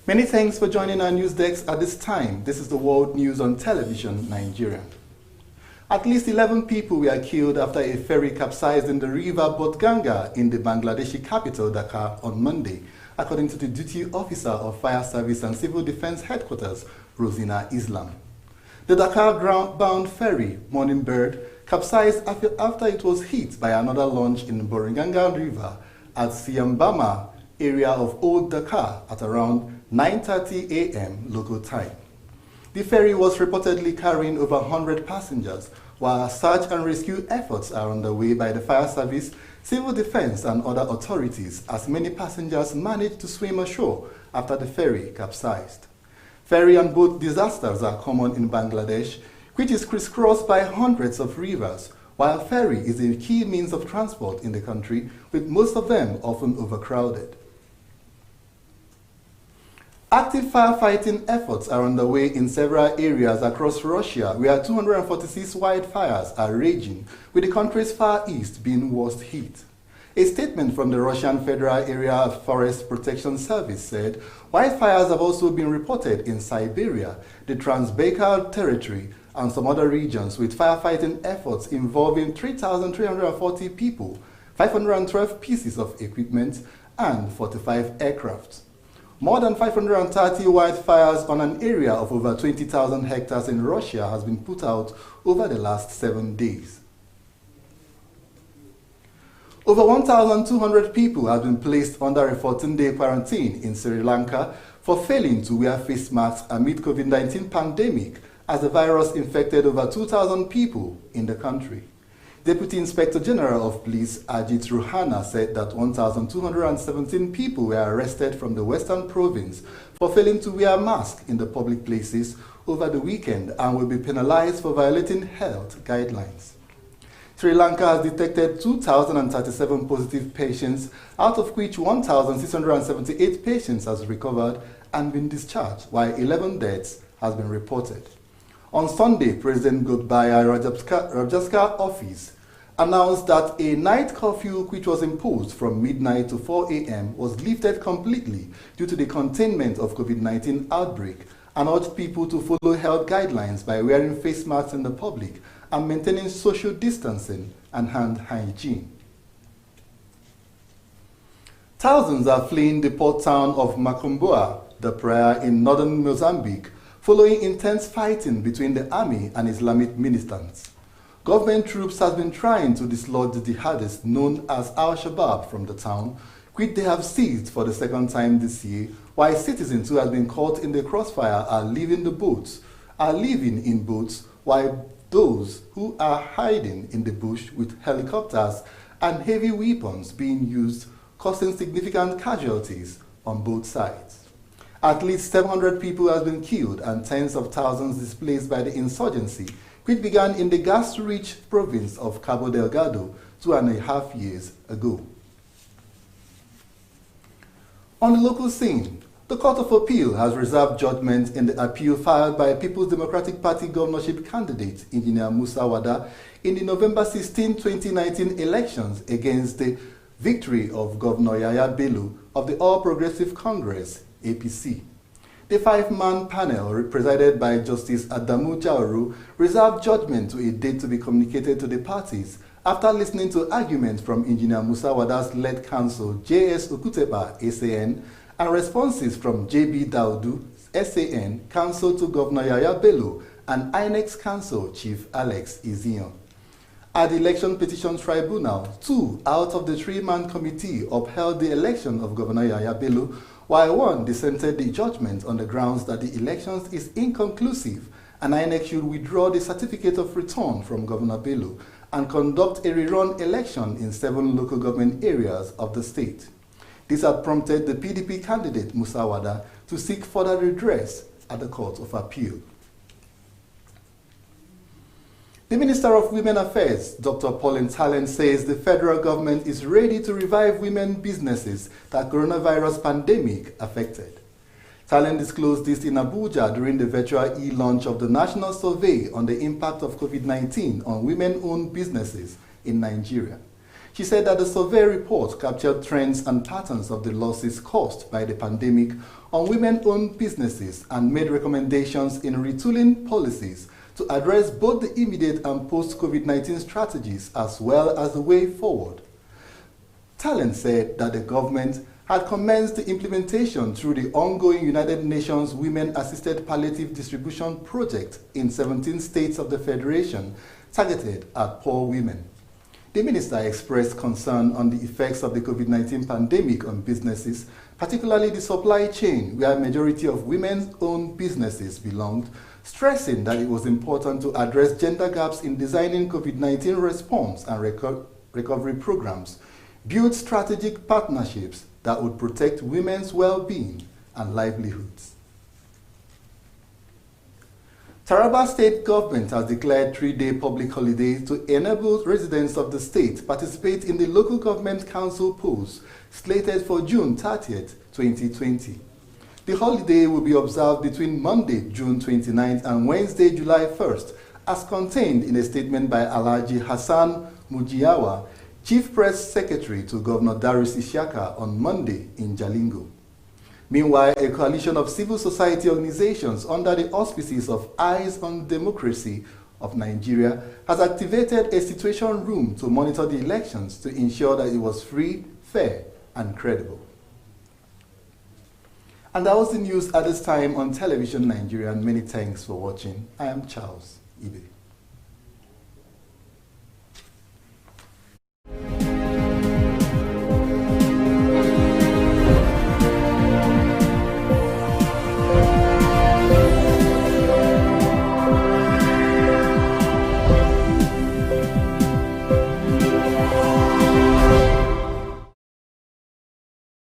Many thanks for joining our news desk at this time. This is the World News on Television, Nigeria. At least 11 people were killed after a ferry capsized in the river Bodganga in the Bangladeshi capital, Dhaka, on Monday, according to the duty officer of Fire Service and Civil Defense Headquarters, Rosina Islam. The Dhaka ground-bound ferry, Morning Bird, capsized after it was hit by another launch in the Borenganga River at Siambama area of Old Dhaka at around 9:30 a.m. local time. The ferry was reportedly carrying over 100 passengers, while search and rescue efforts are underway by the fire service, civil defense and other authorities as many passengers managed to swim ashore after the ferry capsized. Ferry and boat disasters are common in Bangladesh, which is crisscrossed by hundreds of rivers, while ferry is a key means of transport in the country, with most of them often overcrowded. Active firefighting efforts are underway in several areas across Russia, where 246 wildfires are raging, with the country's far east being worst hit. A statement from the Russian Federal Area Forest Protection Service said wildfires have also been reported in Siberia, the Transbaikal Territory, and some other regions, with firefighting efforts involving 3,340 people, 512 pieces of equipment, and 45 aircraft. More than 530 wildfires on an area of over 20,000 hectares in Russia has been put out over the last 7 days. Over 1,200 people have been placed under a 14-day quarantine in Sri Lanka for failing to wear face masks amid COVID-19 pandemic, as the virus infected over 2,000 people in the country. Deputy Inspector General of Police Ajit Ruhana said that 1,217 people were arrested from the Western Province for failing to wear masks in the public places over the weekend and will be penalized for violating health guidelines. Sri Lanka has detected 2,037 positive patients, out of which 1,678 patients has recovered and been discharged, while 11 deaths has been reported. On Sunday, President Gotabaya Rajapaksa's office announced that a night curfew which was imposed from midnight to 4 a.m. was lifted completely due to the containment of COVID-19 outbreak, and urged people to follow health guidelines by wearing face masks in the public and maintaining social distancing and hand hygiene. Thousands are fleeing the port town of Macomboa, the Praia in northern Mozambique, following intense fighting between the army and Islamic militants. Government troops have been trying to dislodge the jihadists known as Al-Shabaab from the town, which they have seized for the second time this year, while citizens who have been caught in the crossfire are living in boats, while those who are hiding in the bush with helicopters and heavy weapons being used, causing significant casualties on both sides. At least 700 people have been killed and tens of thousands displaced by the insurgency, which began in the gas-rich province of Cabo Delgado 2.5 years ago. On the local scene, the Court of Appeal has reserved judgment in the appeal filed by People's Democratic Party governorship candidate, Engineer Musa Wada, in the November 16, 2019 elections against the victory of Governor Yaya Bello of the All Progressive Congress, APC. The 5-man panel, presided by Justice Adamu Jauru, reserved judgment to a date to be communicated to the parties after listening to arguments from Engineer Musa Wada's led counsel J.S. Okutepa, SAN, and responses from J.B. Daudu, SAN, counsel to Governor Yaya Bello, and INEC's counsel Chief Alex Izion. At the Election Petition Tribunal, 2 out of the 3-man committee upheld the election of Governor Yaya Bello, while 1 dissented the judgment on the grounds that the elections is inconclusive and INEC should withdraw the certificate of return from Governor Bello and conduct a rerun election in 7 local government areas of the state. This had prompted the PDP candidate Musa Wada to seek further redress at the Court of Appeal. The Minister of Women Affairs, Dr. Pauline Talent, says the federal government is ready to revive women businesses that coronavirus pandemic affected. Talent disclosed this in Abuja during the virtual e-launch of the National Survey on the impact of COVID-19 on women-owned businesses in Nigeria. She said that the survey report captured trends and patterns of the losses caused by the pandemic on women-owned businesses and made recommendations in retooling policies to address both the immediate and post-COVID-19 strategies as well as the way forward. Talent said that the government had commenced the implementation through the ongoing United Nations Women-Assisted Palliative Distribution Project in 17 states of the Federation targeted at poor women. The minister expressed concern on the effects of the COVID-19 pandemic on businesses, particularly the supply chain, where a majority of women-owned businesses belonged, stressing that it was important to address gender gaps in designing COVID-19 response and recovery programs, build strategic partnerships that would protect women's well-being and livelihoods. Taraba State Government has declared 3-day public holiday to enable residents of the state participate in the local government council polls slated for June 30th, 2020. The holiday will be observed between Monday, June 29th and Wednesday, July 1st, as contained in a statement by Alhaji Hassan Mujiawa, Chief Press Secretary to Governor Darius Isiaka on Monday in Jalingo. Meanwhile, a coalition of civil society organizations under the auspices of Eyes on Democracy of Nigeria has activated a situation room to monitor the elections to ensure that it was free, fair, and credible. And that was the news at this time on Television Nigeria, and many thanks for watching. I am Charles Ibe.